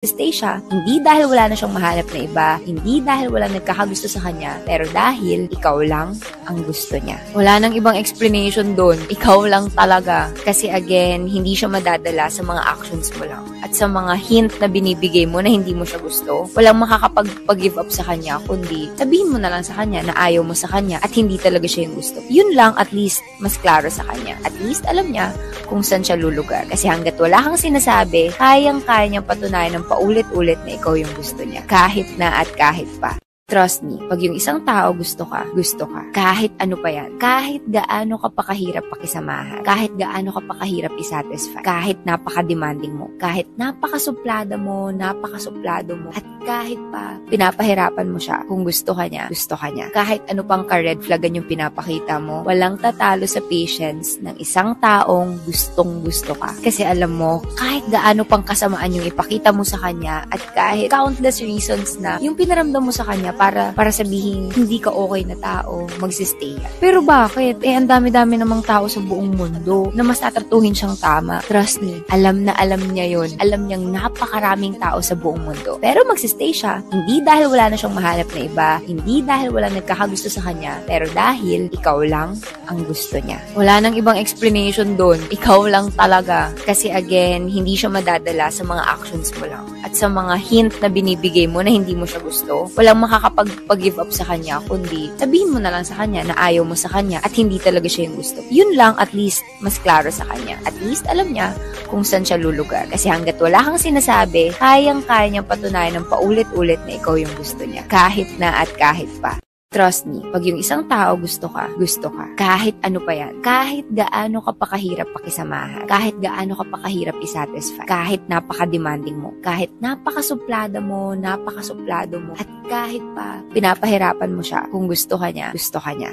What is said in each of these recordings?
Stay siya, hindi dahil wala na siyang mahanap na iba, hindi dahil wala nagkakagusto sa kanya, pero dahil ikaw lang ang gusto niya. Wala nang ibang explanation doon, ikaw lang talaga. Kasi again, hindi siya madadala sa mga actions mo lang. At sa mga hint na binibigay mo na hindi mo siya gusto, walang makakapag-give up sa kanya, kundi sabihin mo na lang sa kanya na ayaw mo sa kanya at hindi talaga siya yung gusto. Yun lang, at least, mas klaro sa kanya. At least, alam niya kung saan siya lulugar. Kasi hanggat wala kang sinasabi, kayang-kaya niyang patunayan ng paulit-ulit na ikaw yung gusto niya. Kahit na at kahit pa. Trust me, pag yung isang tao gusto ka. Kahit ano pa yan. Kahit gaano ka pa kahirap pakisamahan. Kahit gaano ka pa kahirap isatisfy. Kahit napaka-demanding mo. Kahit napakasuplado mo. At kahit pa pinapahirapan mo siya, kung gusto ka niya. Kahit ano pang ka-red flagan yung pinapakita mo, walang tatalo sa patience ng isang taong gustong-gusto ka. Kasi alam mo, kahit gaano pang kasamaan yung ipakita mo sa kanya at kahit countless reasons na yung pinaramdam mo sa kanya para sabihin hindi ka okay na tao, magsistay yan. Pero bakit? Ang dami-dami namang tao sa buong mundo na mas tatratuhin siyang tama. Trust me, alam na alam niya yon. Alam niyang napakaraming tao sa buong mundo. Pero magsistay siya, hindi dahil wala na siyang mahanap na iba, hindi dahil wala nagkakagusto sa kanya, pero dahil ikaw lang ang gusto niya. Wala nang ibang explanation doon, ikaw lang talaga. Kasi again, hindi siya madadala sa mga actions mo lang. At sa mga hint na binibigay mo na hindi mo siya gusto, walang makakapag-give up sa kanya, kundi sabihin mo na lang sa kanya na ayaw mo sa kanya at hindi talaga siya yung gusto. Yun lang, at least, mas klaro sa kanya. At least, alam niya kung saan siya lulugar. Kasi hanggat wala kang sinasabi, kayang-kaya niyang patunayan ng paulit-ulit na ikaw yung gusto niya. Kahit na at kahit pa. Trust me, pag yung isang tao gusto ka. Kahit ano pa yan. Kahit gaano ka pa kahirap pakisamahan. Kahit gaano ka pa kahirap isatisfy. Kahit napaka-demanding mo. Kahit napakasuplado mo. At kahit pa pinapahirapan mo siya, kung gusto ka niya.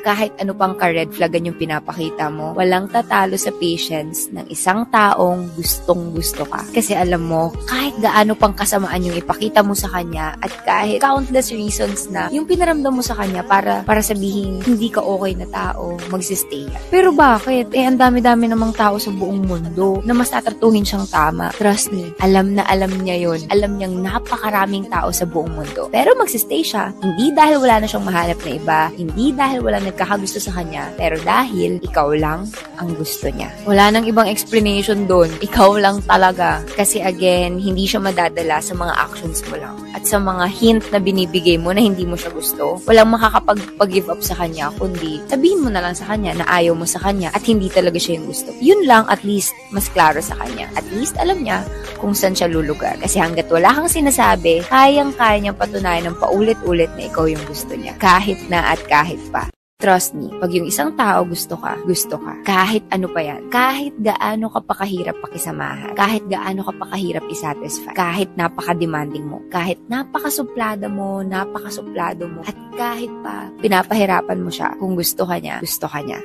Kahit ano pang ka-red flagan yung pinapakita mo, walang tatalo sa patience ng isang taong gustong-gusto ka. Kasi alam mo, kahit gaano pang kasamaan yung ipakita mo sa kanya at kahit countless reasons na yung pinaramdam mo sa kanya para sabihin hindi ka okay na tao, magsistay yan. Pero bakit? Ang dami-dami namang tao sa buong mundo na mas tatratuhin siyang tama. Trust me, alam na alam niya yon. Alam niyang napakaraming tao sa buong mundo. Pero magsistay siya, hindi dahil wala na siyang mahanap na iba, hindi dahil wala nagkakagusto sa kanya, pero dahil ikaw lang ang gusto niya. Wala nang ibang explanation doon, ikaw lang talaga. Kasi again, hindi siya madadala sa mga actions mo lang. At sa mga hint na binibigay mo na hindi mo siya gusto, walang makakapag-give up sa kanya, kundi sabihin mo na lang sa kanya na ayaw mo sa kanya at hindi talaga siya yung gusto. Yun lang, at least, mas klaro sa kanya. At least, alam niya kung saan siya lulugar. Kasi hanggat wala kang sinasabi, kayang-kaya niyang patunayan ng paulit-ulit na ikaw yung gusto niya. Kahit na at kahit pa. Trust me, pag yung isang tao gusto ka. Kahit ano pa yan. Kahit gaano ka pa kahirap pakisamahan. Kahit gaano ka pa kahirap isatisfy. Kahit napaka-demanding mo. Kahit napakasuplado mo. At kahit pa pinapahirapan mo siya, kung gusto ka niya.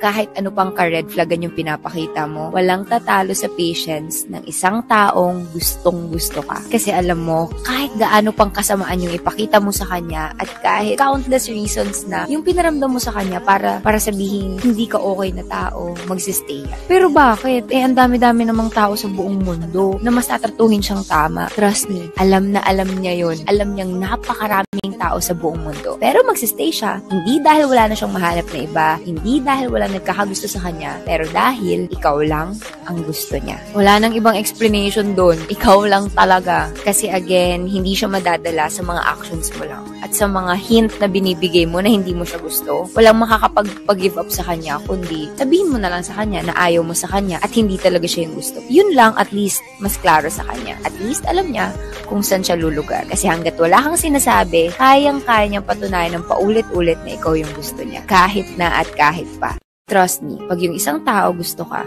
Kahit ano pang ka-red flagan yung pinapakita mo, walang tatalo sa patience ng isang taong gustong-gusto ka. Kasi alam mo, kahit gaano pang kasamaan yung ipakita mo sa kanya at kahit countless reasons na yung pinaramdam mo sa kanya para sabihin hindi ka okay na tao, magsistay yan. Pero bakit? Ang dami-dami namang tao sa buong mundo na mas tatratuhin siyang tama. Trust me, alam na alam niya yon. Alam niyang napakaraming tao sa buong mundo. Pero magsistay siya, hindi dahil wala na siyang mahanap na iba, hindi dahil wala nagkakagusto sa kanya, pero dahil ikaw lang ang gusto niya. Wala nang ibang explanation doon, ikaw lang talaga. Kasi again, hindi siya madadala sa mga actions mo lang. At sa mga hint na binibigay mo na hindi mo siya gusto, walang makakapag-give up sa kanya, kundi sabihin mo na lang sa kanya na ayaw mo sa kanya at hindi talaga siya yung gusto. Yun lang, at least, mas klaro sa kanya. At least, alam niya kung saan siya lulugar. Kasi hanggat wala kang sinasabi, kayang-kaya niyang patunayan ng paulit-ulit na ikaw yung gusto niya. Kahit na at kahit pa. Trust me, pag yung isang tao gusto ka.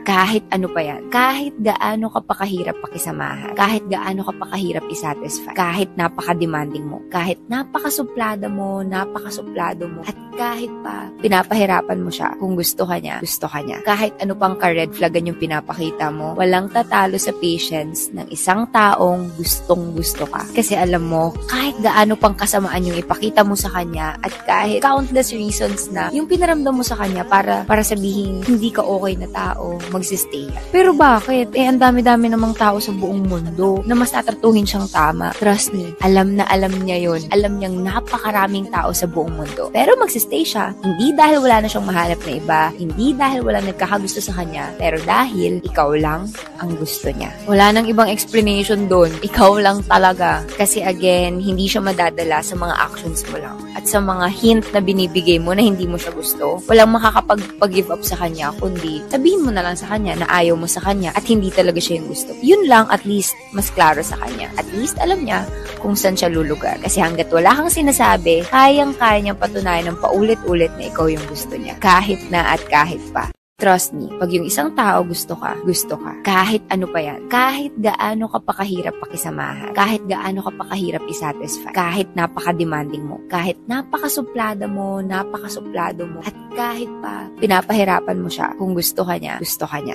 Kahit ano pa yan. Kahit gaano ka pa kahirap pakisamahan. Kahit gaano ka pa kahirap isatisfy. Kahit napaka-demanding mo. Kahit napakasuplado mo. At kahit pa pinapahirapan mo siya, kung gusto ka niya. Kahit ano pang ka-red flagan yung pinapakita mo, walang tatalo sa patience ng isang taong gustong-gusto ka. Kasi alam mo, kahit gaano pang kasamaan yung ipakita mo sa kanya at kahit countless reasons na yung pinaramdam mo sa kanya para sabihin hindi ka okay na tao, magsistay ka. Pero bakit? Ang dami-dami namang tao sa buong mundo na mas tatratuhin siyang tama. Trust me, alam na alam niya yun. Alam niyang napakaraming tao sa buong mundo. Pero magsistay siya, hindi dahil wala na siyang mahanap na iba, hindi dahil wala nagkakagusto sa kanya, pero dahil ikaw lang ang gusto niya. Wala nang ibang explanation doon. Ikaw lang talaga. Kasi again, hindi siya madadala sa mga actions mo lang. At sa mga hint na binibigay mo na hindi mo siya gusto, walang makakapag-give up sa kanya, kundi sabihin mo na lang sa kanya na ayaw mo sa kanya at hindi talaga siya yung gusto. Yun lang, at least, mas klaro sa kanya. At least, alam niya kung saan siya lulugar. Kasi hanggat wala kang sinasabi, kayang-kaya niyang patunayan ng paulit-ulit na ikaw yung gusto niya. Kahit na at kahit pa. Trust me, pag yung isang tao gusto ka. Kahit ano pa yan. Kahit gaano ka pa kahirap pakisamahan. Kahit gaano ka pa kahirap isatisfy. Kahit napaka-demanding mo. Kahit napakasuplado mo. At kahit pa pinapahirapan mo siya, kung gusto ka niya.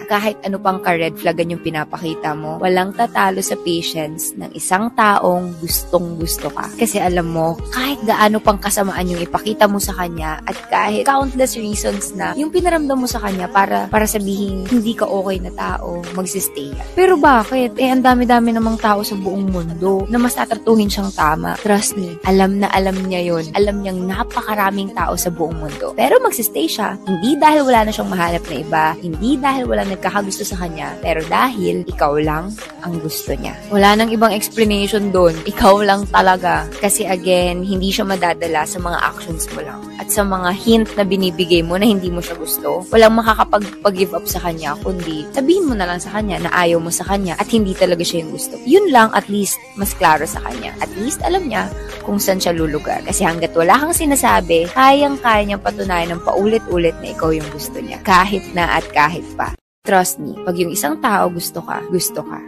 Kahit ano pang ka-red flagan yung pinapakita mo, walang tatalo sa patience ng isang taong gustong-gusto ka. Kasi alam mo, kahit gaano pang kasamaan yung ipakita mo sa kanya at kahit countless reasons na yung pinaramdam mo sa kanya para sabihin hindi ka okay na tao, magsistay ka. Pero bakit? Ang dami-dami namang tao sa buong mundo na mas tatratuhin siyang tama. Trust me, alam na alam niya yun. Alam niyang napakaraming tao sa buong mundo. Pero magsistay siya, hindi dahil wala na siyang mahanap na iba, hindi dahil wala nagkakagusto sa kanya, pero dahil ikaw lang ang gusto niya. Wala nang ibang explanation doon. Ikaw lang talaga. Kasi again, hindi siya madadala sa mga actions mo lang. At sa mga hint na binibigay mo na hindi mo siya gusto, walang makakapag-give up sa kanya, kundi sabihin mo na lang sa kanya na ayaw mo sa kanya at hindi talaga siya yung gusto. Yun lang, at least, mas klaro sa kanya. At least, alam niya kung saan siya lulugar. Kasi hanggat wala kang sinasabi, kayang-kaya niyang patunayan ng paulit-ulit na ikaw yung gusto niya. Kahit na at kahit pa. Trust me, pag yung isang tao gusto ka.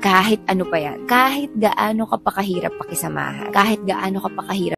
Kahit ano pa yan. Kahit gaano ka pa kahirap pakisamahan. Kahit gaano ka pa kahirap